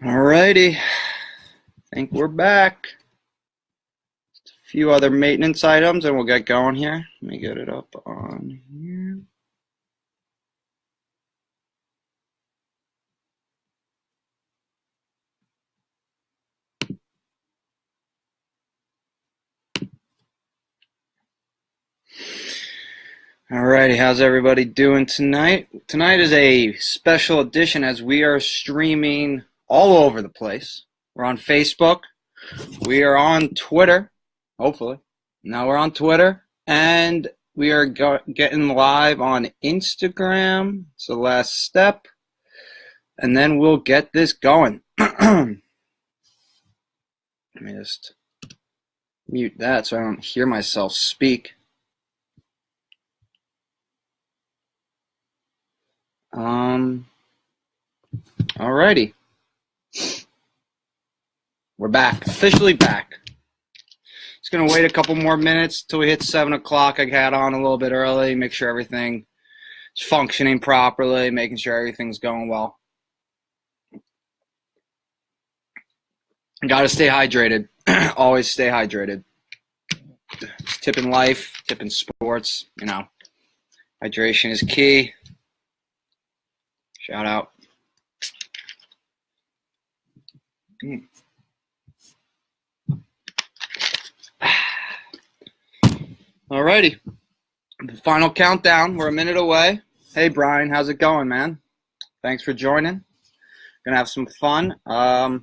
Alrighty, I think we're back. Just a few other maintenance items and we'll get going here. Let me get it up on here. Alrighty, how's everybody doing tonight? Tonight is a special edition as we are streaming all over the place. We're on Facebook. We are on Twitter, hopefully. Now we're on Twitter. And we are getting live on Instagram. It's the last step. And then we'll get this going. Let me just mute that so I don't hear myself speak. Alrighty. We're back. Officially back. Just going to wait a couple more minutes till we hit 7 o'clock. I got on a little bit early, make sure everything is functioning properly, making sure everything's going well. Got to stay hydrated. Always stay hydrated. It's tipping life, tipping sports, you know. Hydration is key. Shout out. Alrighty. The final countdown. We're a minute away. Hey, Brian. How's it going, man? Thanks for joining. Gonna have some fun. Let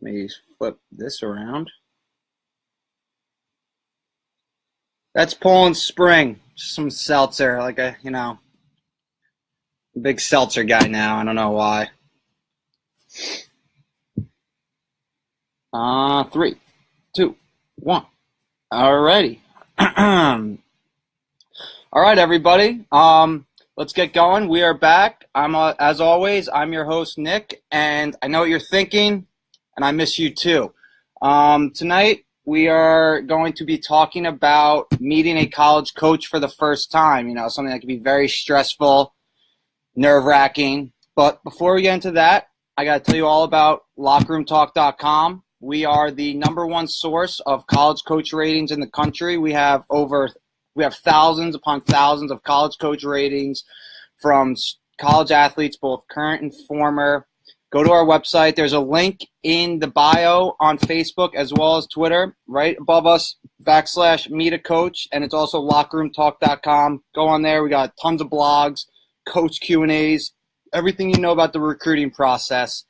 me flip this around. That's Poland Spring. Just some seltzer, like a, you know, big seltzer guy now. I don't know why. 3, 2, 1. Alrighty. All right, everybody. Let's get going. We are back. As always, I'm your host, Nick, and I know what you're thinking, and I miss you too. Tonight, we are going to be talking about meeting a college coach for the first time. You know, something that can be very stressful, nerve-wracking. But before we get into that, I got to tell you all about LockerRoomTalk.com. We are the #1 source of college coach ratings in the country. We have thousands upon thousands of college coach ratings from college athletes, both current and former. Go to our website. There's a link in the bio on Facebook as well as Twitter, right above us, /meet a coach, and it's also LockerRoomTalk.com. Go on there. We got tons of blogs, coach Q&As, everything you know about the recruiting process,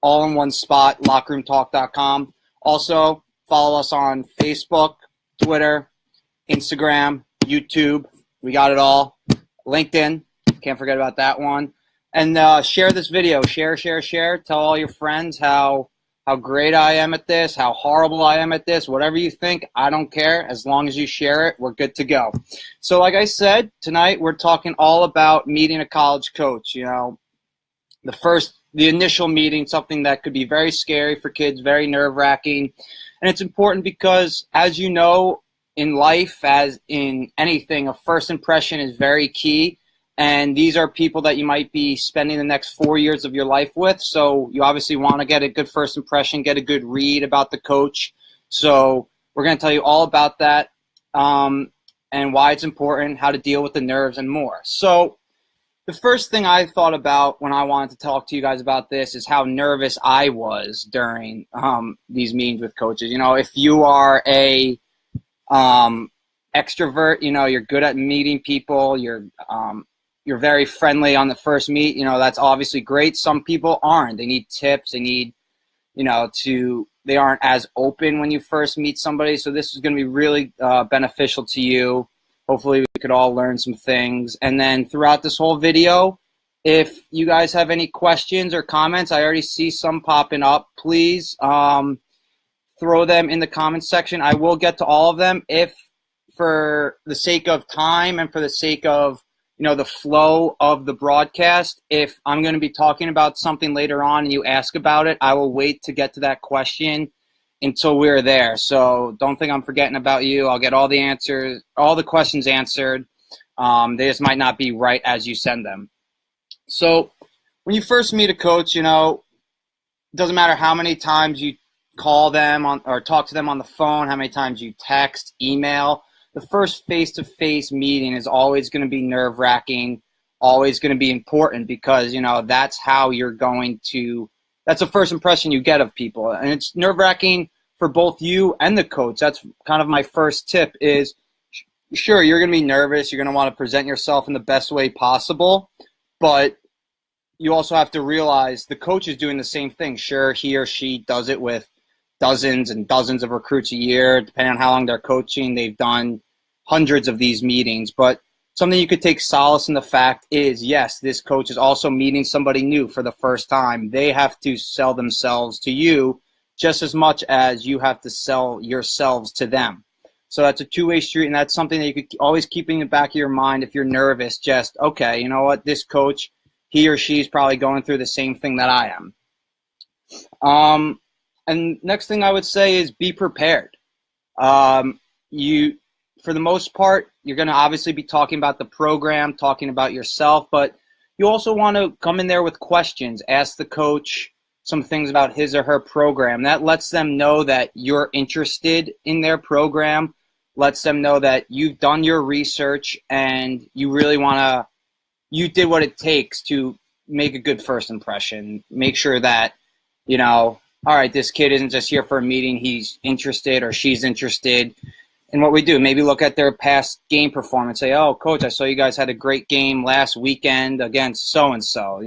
all in one spot, LockerRoomTalk.com. Also, follow us on Facebook, Twitter, Instagram, YouTube. We got it all. LinkedIn. Can't forget about that one. And share this video. Share. Tell all your friends how great I am at this, how horrible I am at this. Whatever you think, I don't care. As long as you share it, we're good to go. So like I said, tonight we're talking all about meeting a college coach. You know, the initial meeting, something that could be very scary for kids, very nerve-wracking. And it's important because, as you know, in life, as in anything, a first impression is very key. And these are people that you might be spending the next 4 years of your life with. So you obviously want to get a good first impression, get a good read about the coach. So we're going to tell you all about that and why it's important, how to deal with the nerves, and more. So the first thing I thought about when I wanted to talk to you guys about this is how nervous I was during these meetings with coaches. You know, if you are a extrovert, you know, you're good at meeting people, you're very friendly on the first meet, you know, that's obviously great. Some people aren't. They need tips. They need, you know, they aren't as open when you first meet somebody. So this is going to be really beneficial to you. Hopefully we could all learn some things. And then throughout this whole video, if you guys have any questions or comments, I already see some popping up. Please throw them in the comments section. I will get to all of them if, for the sake of time and for the sake of, you know, the flow of the broadcast, if I'm going to be talking about something later on and you ask about it, I will wait to get to that question until we're there. So don't think I'm forgetting about you. I'll get all the answers, all the questions answered. They just might not be right as you send them. So when you first meet a coach, you know, doesn't matter how many times you call them on or talk to them on the phone, how many times you text, email. The first face-to-face meeting is always going to be nerve-wracking, always going to be important because, that's how you're going to – that's the first impression you get of people. And it's nerve-wracking for both you and the coach. That's kind of my first tip is, sure, you're going to be nervous. You're going to want to present yourself in the best way possible, but you also have to realize the coach is doing the same thing. Sure, he or she does it with dozens and dozens of recruits a year. Depending on how long they're coaching, they've done hundreds of these meetings. But something you could take solace in the fact is, yes, this coach is also meeting somebody new for the first time. They have to sell themselves to you just as much as you have to sell yourselves to them. So that's a two-way street, and that's something that you could always keep in the back of your mind if you're nervous. Just, okay, you know what, this coach, he or she is probably going through the same thing that I am. And next thing I would say is be prepared. For the most part, you're going to obviously be talking about the program, talking about yourself, but you also want to come in there with questions. Ask the coach some things about his or her program. That lets them know that you're interested in their program, lets them know that you've done your research and you really you did what it takes to make a good first impression. Make sure that, all right, this kid isn't just here for a meeting. He's interested or she's interested in what we do. Maybe look at their past game performance. Say, oh, coach, I saw you guys had a great game last weekend against so-and-so.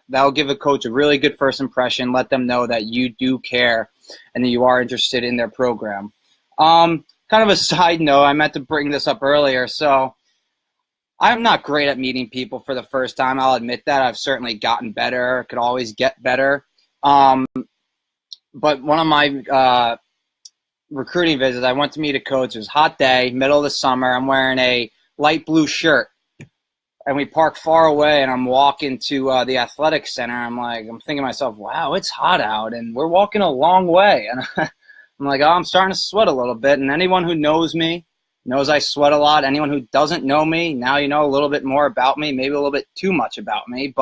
That'll give a coach a really good first impression. Let them know that you do care and that you are interested in their program. Kind of a side note, I meant to bring this up earlier. So I'm not great at meeting people for the first time. I'll admit that. I've certainly gotten better. Could always get better. But one of my recruiting visits, I went to meet a coach. It was a hot day, middle of the summer. I'm wearing a light blue shirt. And we parked far away, and I'm walking to the athletic center. I'm thinking to myself, wow, it's hot out, and we're walking a long way. And I'm like, oh, I'm starting to sweat a little bit. And anyone who knows me knows I sweat a lot. Anyone who doesn't know me, now you know a little bit more about me, maybe a little bit too much about me.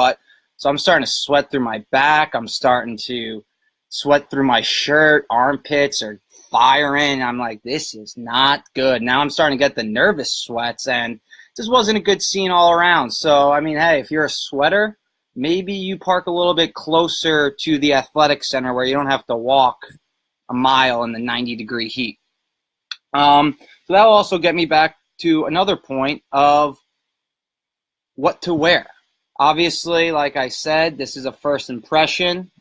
So I'm starting to sweat through my back. I'm starting to sweat through my shirt, armpits are firing. I'm like, this is not good. Now I'm starting to get the nervous sweats, and this wasn't a good scene all around. So, hey, if you're a sweater, maybe you park a little bit closer to the athletic center where you don't have to walk a mile in the 90-degree heat. So that will also get me back to another point of what to wear. Obviously, like I said, this is a first impression.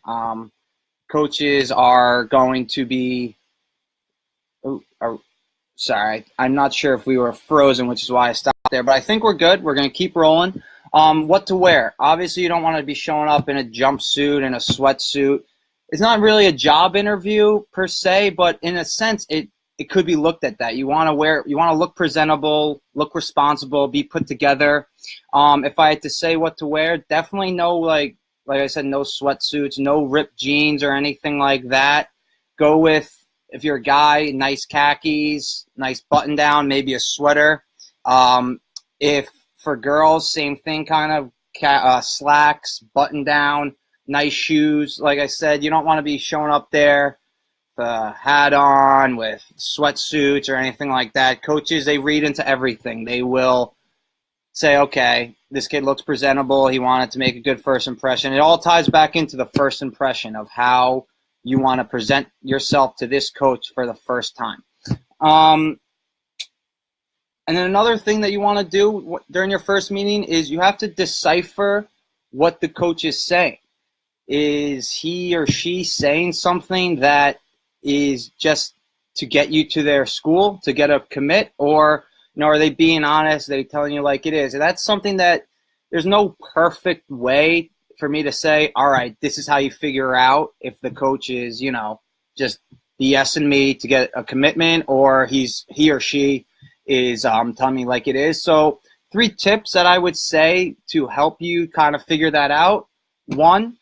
Coaches are going to be sorry, I'm not sure if we were frozen, which is why I stopped there, but I think we're good. We're going to keep rolling. What to wear. Obviously, you don't want to be showing up in a jumpsuit and a sweatsuit. It's not really a job interview per se, but in a sense, it could be looked at that. You want to look presentable, look responsible, be put together. If I had to say what to wear, definitely no, like I said, no sweatsuits, no ripped jeans or anything like that. Go with, if you're a guy, nice khakis, nice button down, maybe a sweater. If for girls, same thing, kind of slacks, button down, nice shoes. Like I said, you don't want to be showing up there with a hat on, with sweatsuits or anything like that. Coaches, they read into everything. They will say, okay, this kid looks presentable. He wanted to make a good first impression. It all ties back into the first impression of how you want to present yourself to this coach for the first time. And then another thing that you want to do during your first meeting is you have to decipher what the coach is saying. Is he or she saying something that is just to get you to their school, to get a commit, or are they being honest? Are they telling you like it is? And that's something that there's no perfect way for me to say, all right, this is how you figure out if the coach is, just BSing me to get a commitment, or he or she is telling me like it is. So 3 tips that I would say to help you kind of figure that out. 1,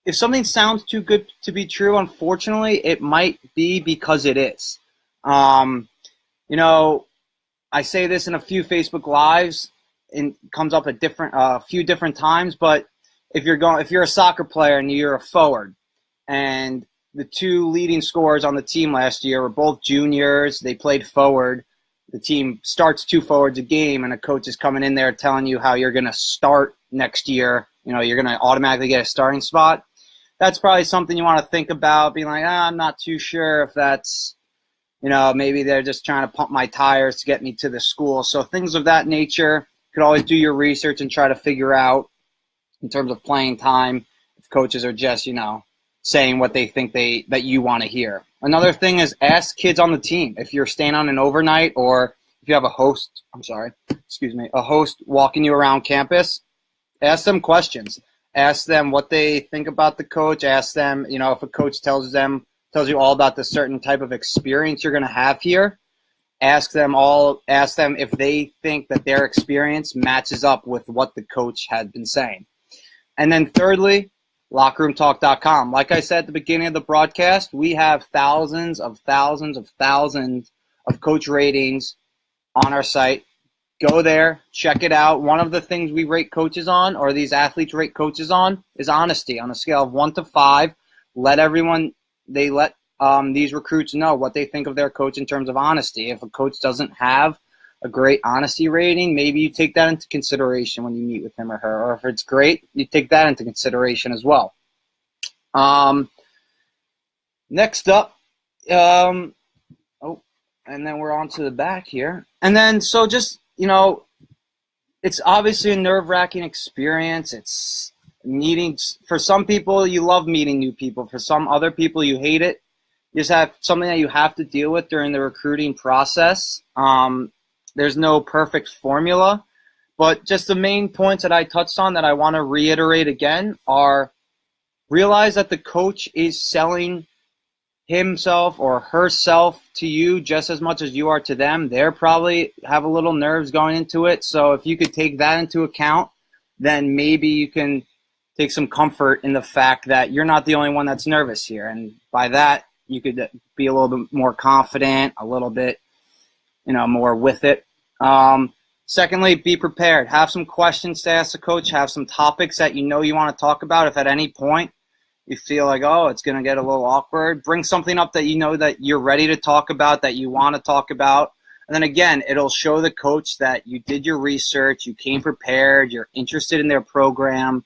if something sounds too good to be true, unfortunately, it might be because it is. I say this in a few Facebook Lives, and comes up at a few different times, but if you're a soccer player and you're a forward, and the two leading scorers on the team last year were both juniors, they played forward. The team starts two forwards a game, and a coach is coming in there telling you how you're going to start next year. You're going to automatically get a starting spot. That's probably something you want to think about, being like, I'm not too sure if that's, maybe they're just trying to pump my tires to get me to the school. So things of that nature, you could always do your research and try to figure out in terms of playing time if coaches are just, saying what they think that you want to hear. Another thing is ask kids on the team. If you're staying on an overnight or if you have a host walking you around campus, ask them questions. Ask them what they think about the coach. Ask them, if a coach tells you all about the certain type of experience you're going to have here. Ask them if they think that their experience matches up with what the coach had been saying. And then thirdly, lockerroomtalk.com. Like I said at the beginning of the broadcast, we have thousands of coach ratings on our site. Go there, check it out. One of the things we rate coaches on, or these athletes rate coaches on, is honesty. On a scale of 1 to 5, let these recruits know what they think of their coach in terms of honesty. If a coach doesn't have a great honesty rating, maybe you take that into consideration when you meet with him or her. Or if it's great, you take that into consideration as well. Next up, and then we're on to the back here. And then, so just, it's obviously a nerve-wracking experience. It's meetings. For some people, you love meeting new people. For some other people, you hate it. You just have something that you have to deal with during the recruiting process. There's no perfect formula, but just the main points that I touched on that I want to reiterate again are realize that the coach is selling himself or herself to you just as much as you are to them. They're probably have a little nerves going into it. So if you could take that into account, then maybe you can take some comfort in the fact that you're not the only one that's nervous here. And by that, you could be a little bit more confident, a little bit more with it. Secondly, be prepared. Have some questions to ask the coach. Have some topics that you want to talk about. If at any point you feel like, it's going to get a little awkward, bring something up that that you're ready to talk about, that you want to talk about. And then again, it'll show the coach that you did your research, you came prepared, you're interested in their program,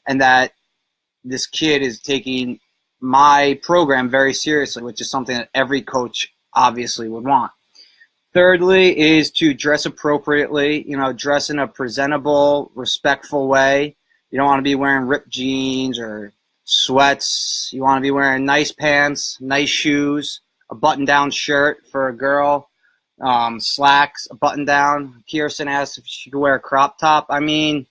and that this kid is taking my program very seriously, which is something that every coach obviously would want. Thirdly is to dress appropriately, dress in a presentable, respectful way. You don't want to be wearing ripped jeans or sweats. You want to be wearing nice pants, nice shoes, a button-down shirt for a girl, slacks, a button-down. Kirsten asked if she could wear a crop top. I mean,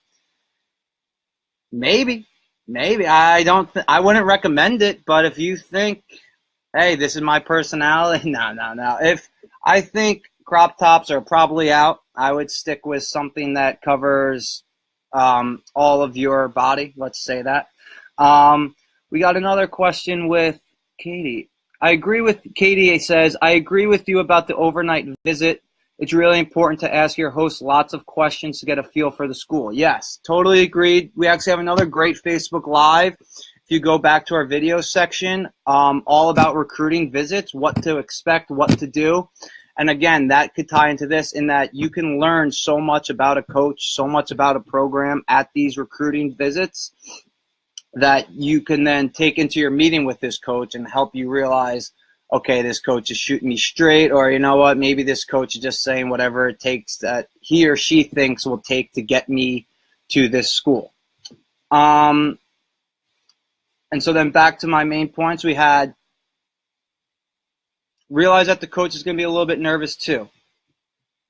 maybe. I wouldn't recommend it, but if you think, hey, this is my personality, no. I think crop tops are probably out. I would stick with something that covers all of your body. Let's say that. We got another question with Katie. Katie says, I agree with you about the overnight visit. It's really important to ask your host lots of questions to get a feel for the school. Yes, totally agreed. We actually have another great Facebook Live. If you go back to our video section, all about recruiting visits, what to expect, what to do. And again, that could tie into this in that you can learn so much about a coach, so much about a program at these recruiting visits that you can then take into your meeting with this coach and help you realize, okay, this coach is shooting me straight, or you know what, maybe this coach is just saying whatever it takes that he or she thinks will take to get me to this school. And so then back to my main points, we had realize that the coach is going to be a little bit nervous too.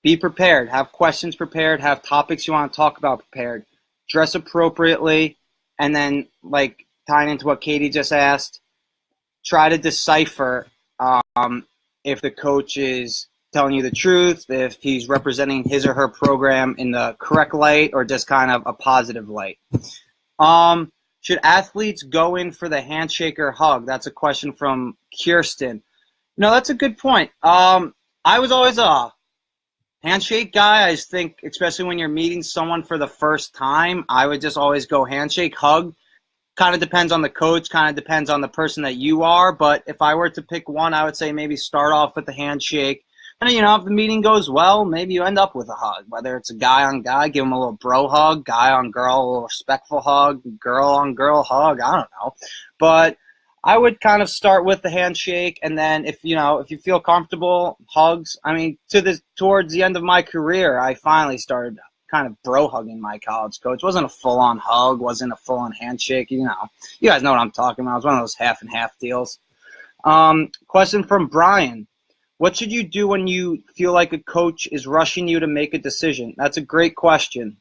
Be prepared. Have questions prepared. Have topics you want to talk about prepared. Dress appropriately. And then, like, tying into what Katie just asked, try to decipher if the coach is telling you the truth, if he's representing his or her program in the correct light or just kind of a positive light. Should athletes go in for the handshake or hug? That's a question from Kirsten. No, that's a good point. I was always Handshake guy, I just think, especially when you're meeting someone for the first time, I would just always go handshake, hug. Kind of depends on the coach, kind of depends on the person that you are. But if I were to pick one, I would say maybe start off with the handshake. And, if the meeting goes well, maybe you end up with a hug. Whether it's a guy on guy, give him a little bro hug, guy on girl, a little respectful hug, girl on girl hug. I don't know. But I would kind of start with the handshake, and then if you feel comfortable, hugs. I mean, towards the end of my career, I finally started kind of bro hugging my college coach. It wasn't a full on hug, wasn't a full on handshake. You guys know what I'm talking about. It was one of those half and half deals. Question from Brian: what should you do when you feel like a coach is rushing you to make a decision? That's a great question.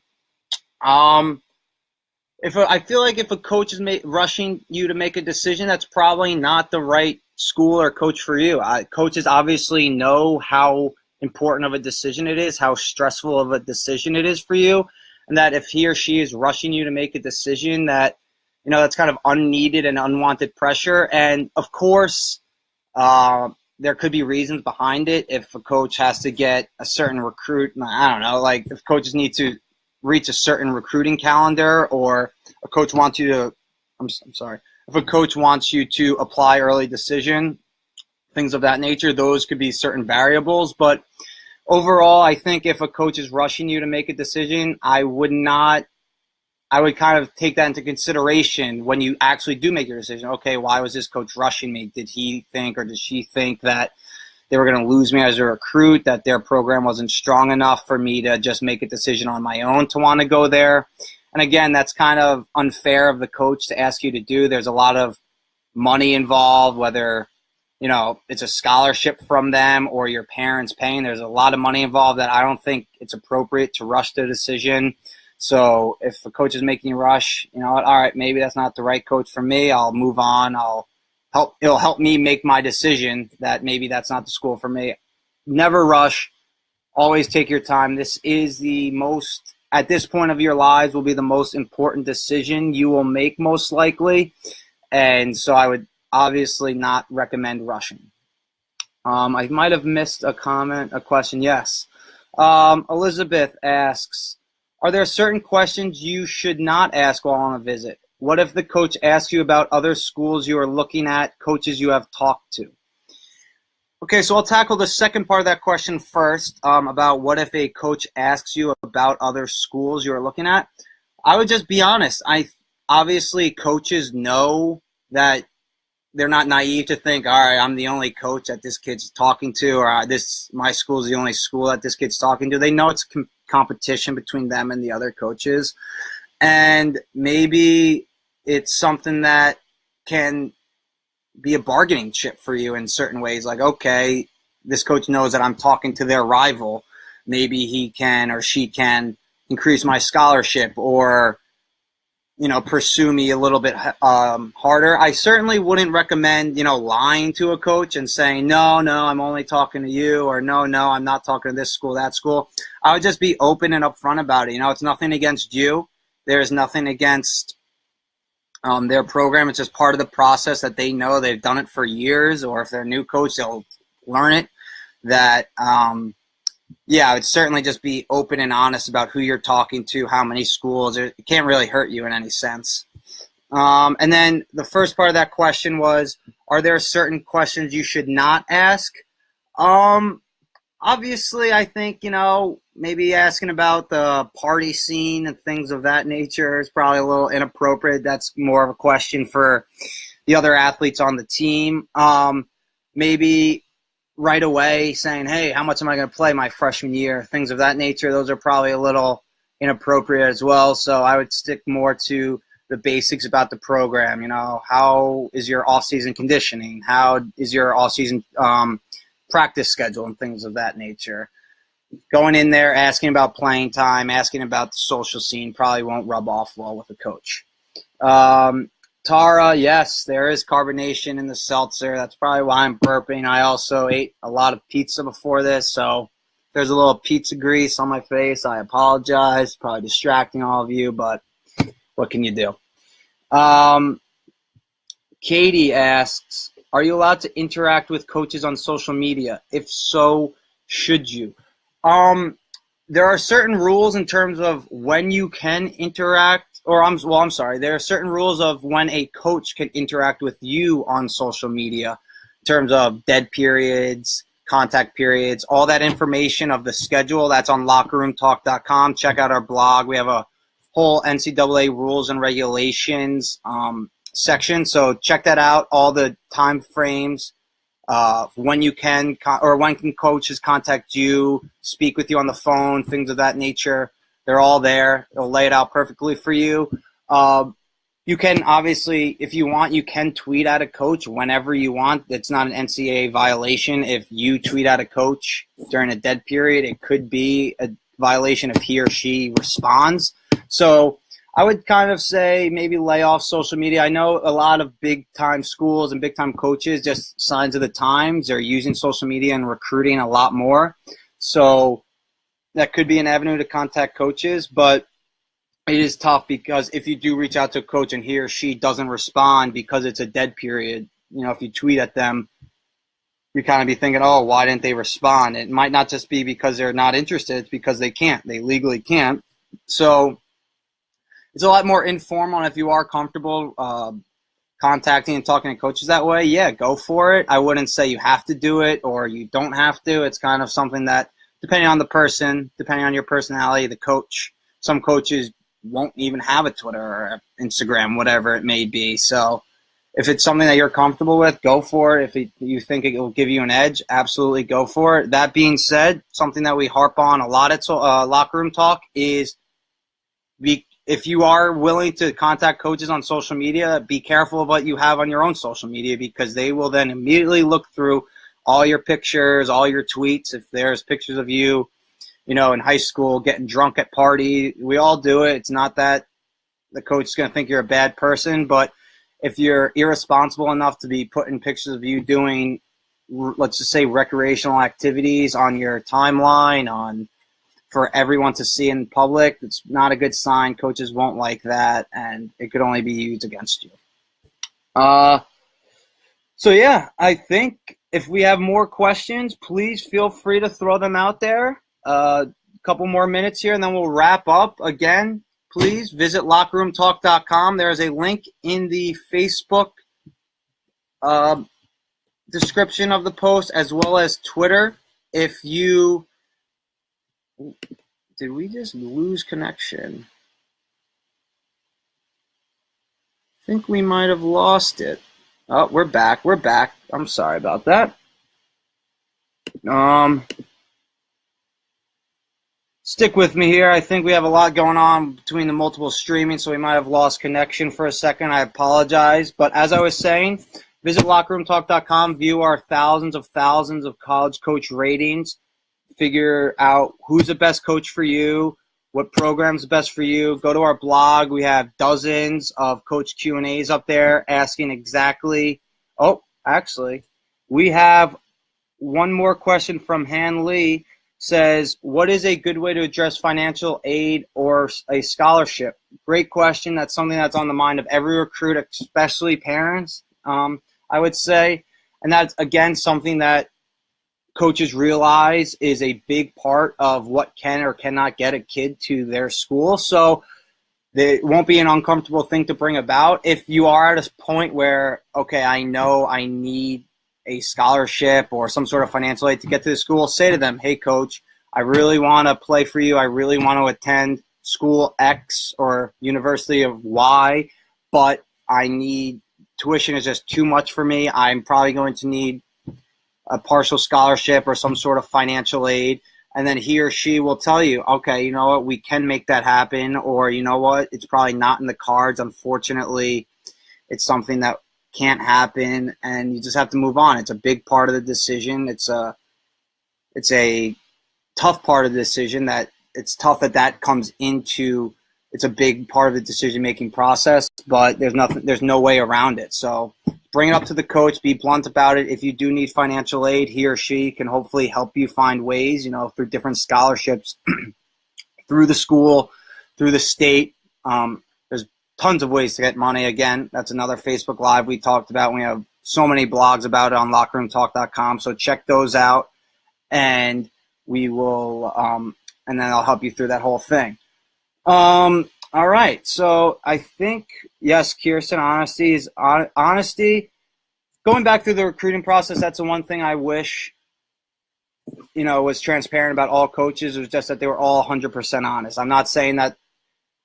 I feel like if a coach is rushing you to make a decision, that's probably not the right school or coach for you. Coaches obviously know how important of a decision it is, how stressful of a decision it is for you, and that if he or she is rushing you to make a decision, that that's kind of unneeded and unwanted pressure. And of course, there could be reasons behind it. If a coach has to get a certain recruit, I don't know, like if coaches need to reach a certain recruiting calendar, or a coach wants you to, if a coach wants you to apply early decision, things of that nature, those could be certain variables. But overall, I think if a coach is rushing you to make a decision, I would kind of take that into consideration when you actually do make your decision. Okay, why was this coach rushing me? Did he think or did she think that they were going to lose me as a recruit, that their program wasn't strong enough for me to just make a decision on my own to want to go there? And again, that's kind of unfair of the coach to ask you to do. There's a lot of money involved, whether it's a scholarship from them or your parents paying. There's a lot of money involved that I don't think it's appropriate to rush the decision. So if a coach is making you rush, all right, maybe that's not the right coach for me. I'll move on. It'll help me make my decision that maybe that's not the school for me. Never rush. Always take your time. This is at this point of your lives, will be the most important decision you will make, most likely. And so I would obviously not recommend rushing. I might have missed a question. Yes. Elizabeth asks, are there certain questions you should not ask while on a visit? What if the coach asks you about other schools you are looking at, coaches you have talked to? Okay, so I'll tackle the second part of that question first, about what if a coach asks you about other schools you are looking at. I would just be honest. Obviously, coaches know that they're not naive to think, all right, I'm the only coach that this kid's talking to, or my school is the only school that this kid's talking to. They know it's competition between them and the other coaches. And maybe it's something that can be a bargaining chip for you in certain ways. Like, okay, this coach knows that I'm talking to their rival. Maybe he can or she can increase my scholarship or, pursue me a little bit harder. I certainly wouldn't recommend, lying to a coach and saying, no, I'm only talking to you, or no, I'm not talking to this school, that school. I would just be open and upfront about it. It's nothing against you. There's nothing against their program. It's just part of the process that they know. They've done it for years, or if they're a new coach, they'll learn it. That, I would certainly just be open and honest about who you're talking to, how many schools. It can't really hurt you in any sense. And then the first part of that question was, are there certain questions you should not ask? Obviously, I think, maybe asking about the party scene and things of that nature is probably a little inappropriate. That's more of a question for the other athletes on the team. Maybe right away saying, hey, how much am I going to play my freshman year? Things of that nature. Those are probably a little inappropriate as well. So I would stick more to the basics about the program. How is your off-season conditioning? How is your off-season practice schedule and things of that nature? Going in there, asking about playing time, asking about the social scene probably won't rub off well with a coach. Tara, yes, there is carbonation in the seltzer. That's probably why I'm burping. I also ate a lot of pizza before this, so there's a little pizza grease on my face. I apologize. Probably distracting all of you, but what can you do? Katie asks, are you allowed to interact with coaches on social media? If so, should you? There are certain rules in terms of when you can interact, or I'm sorry, there are certain rules of when a coach can interact with you on social media in terms of dead periods, contact periods, all that information of the schedule. That's on lockerroomtalk.com. Check out our blog. We have a whole NCAA rules and regulations section, so check that out. All the time frames, when you can or when can coaches contact you, speak with you on the phone, things of that nature. They're all there. They'll lay it out perfectly for you. You can obviously, if you want, you can tweet at a coach whenever you want. It's not an NCAA violation. If you tweet at a coach during a dead period, it could be a violation if he or she responds. So I would kind of say maybe lay off social media. I know a lot of big-time schools and big-time coaches, just signs of the times, they're using social media and recruiting a lot more. So that could be an avenue to contact coaches, but it is tough because if you do reach out to a coach and he or she doesn't respond because it's a dead period, if you tweet at them, you kind of be thinking, oh, why didn't they respond? It might not just be because they're not interested. It's because they can't. They legally can't. So it's a lot more informal, and if you are comfortable contacting and talking to coaches that way, yeah, go for it. I wouldn't say you have to do it or you don't have to. It's kind of something that, depending on the person, depending on your personality, the coach, some coaches won't even have a Twitter or Instagram, whatever it may be. So if it's something that you're comfortable with, go for it. If you think it will give you an edge, absolutely go for it. That being said, something that we harp on a lot at Locker Room Talk is if you are willing to contact coaches on social media, be careful of what you have on your own social media, because they will then immediately look through all your pictures, all your tweets. If there's pictures of you, in high school getting drunk at party, we all do it. It's not that the coach is going to think you're a bad person, but if you're irresponsible enough to be putting pictures of you doing, let's just say, recreational activities on your timeline for everyone to see in public, it's not a good sign. Coaches won't like that, and it could only be used against you. So yeah, I think if we have more questions, please feel free to throw them out there. A couple more minutes here, and then we'll wrap up. Again, please visit lockerroomtalk.com. There is a link in the Facebook description of the post, as well as Twitter. If you Did we just lose connection? I think we might have lost it. Oh, we're back. We're back. I'm sorry about that. Stick with me here. I think we have a lot going on between the multiple streaming, so we might have lost connection for a second. I apologize. But as I was saying, visit lockerroomtalk.com, view our thousands of college coach ratings, figure out who's the best coach for you, what program's best for you. Go to our blog. We have dozens of coach Q&As up there asking exactly. Oh, actually, we have one more question from Han Lee. Says, what is a good way to address financial aid or a scholarship? Great question. That's something that's on the mind of every recruit, especially parents, I would say. And that's, again, something that coaches realize is a big part of what can or cannot get a kid to their school. So it won't be an uncomfortable thing to bring about. If you are at a point where, okay, I know I need a scholarship or some sort of financial aid to get to the school, say to them, hey, coach, I really want to play for you. I really want to attend school X or university of Y, but I need tuition is just too much for me. I'm probably going to need a partial scholarship or some sort of financial aid. And then he or she will tell you, okay, you know what, we can make that happen. Or you know what, it's probably not in the cards. Unfortunately, it's something that can't happen, and you just have to move on. It's a big part of the decision. It's a tough part of the decision that it's tough that comes into. It's a big part of the decision-making process, but there's no way around it. So bring it up to the coach, be blunt about it. If you do need financial aid, he or she can hopefully help you find ways, through different scholarships, through the school, through the state. There's tons of ways to get money. Again, that's another Facebook Live we talked about. We have so many blogs about it on lockerroomtalk.com, so check those out. And we will, and then I'll help you through that whole thing. All right. So I think, yes, Kirsten, honesty. Going back through the recruiting process, that's the one thing I wish, was transparent about all coaches. It was just that they were all 100% honest. I'm not saying that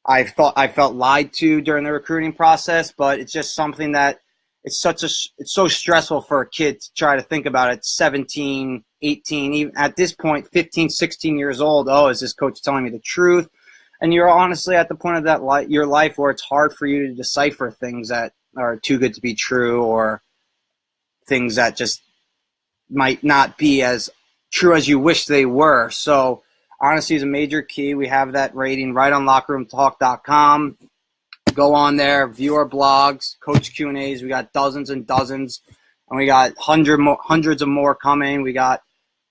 I felt lied to during the recruiting process, but it's just something that it's so stressful for a kid to try to think about it. 17, 18, even at this point, 15, 16 years old. Oh, is this coach telling me the truth? And you're honestly at the point of your life where it's hard for you to decipher things that are too good to be true, or things that just might not be as true as you wish they were. So honesty is a major key. We have that rating right on lockerroomtalk.com. Go on there, view our blogs, coach Q&As. We got dozens and dozens, and we got hundreds of more coming. We got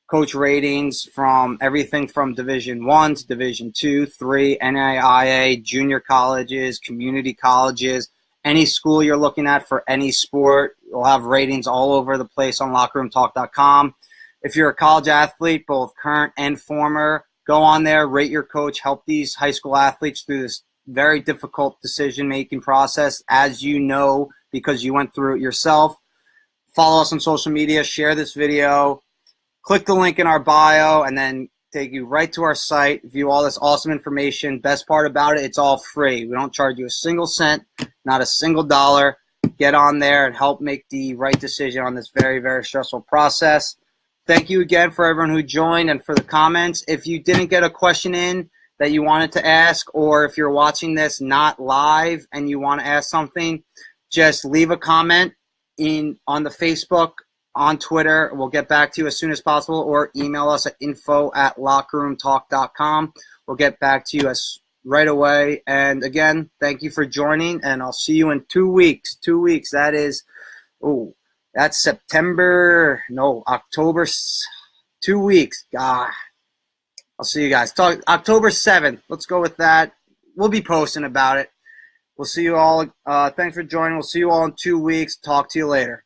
coach ratings from everything from Division I to Division II, III, NAIA, junior colleges, community colleges, any school you're looking at for any sport. We'll have ratings all over the place on lockerroomtalk.com. If you're a college athlete, both current and former, go on there, rate your coach, help these high school athletes through this very difficult decision-making process, as you know, because you went through it yourself. Follow us on social media, share this video, click the link in our bio, and then take you right to our site, view all this awesome information. Best part about it, it's all free. We don't charge you a single cent, not a single dollar. Get on there and help make the right decision on this very, very stressful process. Thank you again for everyone who joined and for the comments. If you didn't get a question in that you wanted to ask, or if you're watching this not live and you want to ask something, just leave a comment on the Facebook, on Twitter. We'll get back to you as soon as possible, or email us at info@lockerroomtalk.com. We'll get back to you right away. And again, thank you for joining, and I'll see you in 2 weeks. 2 weeks. That's October. 2 weeks. God. I'll see you guys. October 7th. Let's go with that. We'll be posting about it. We'll see you all. Thanks for joining. We'll see you all in 2 weeks. Talk to you later.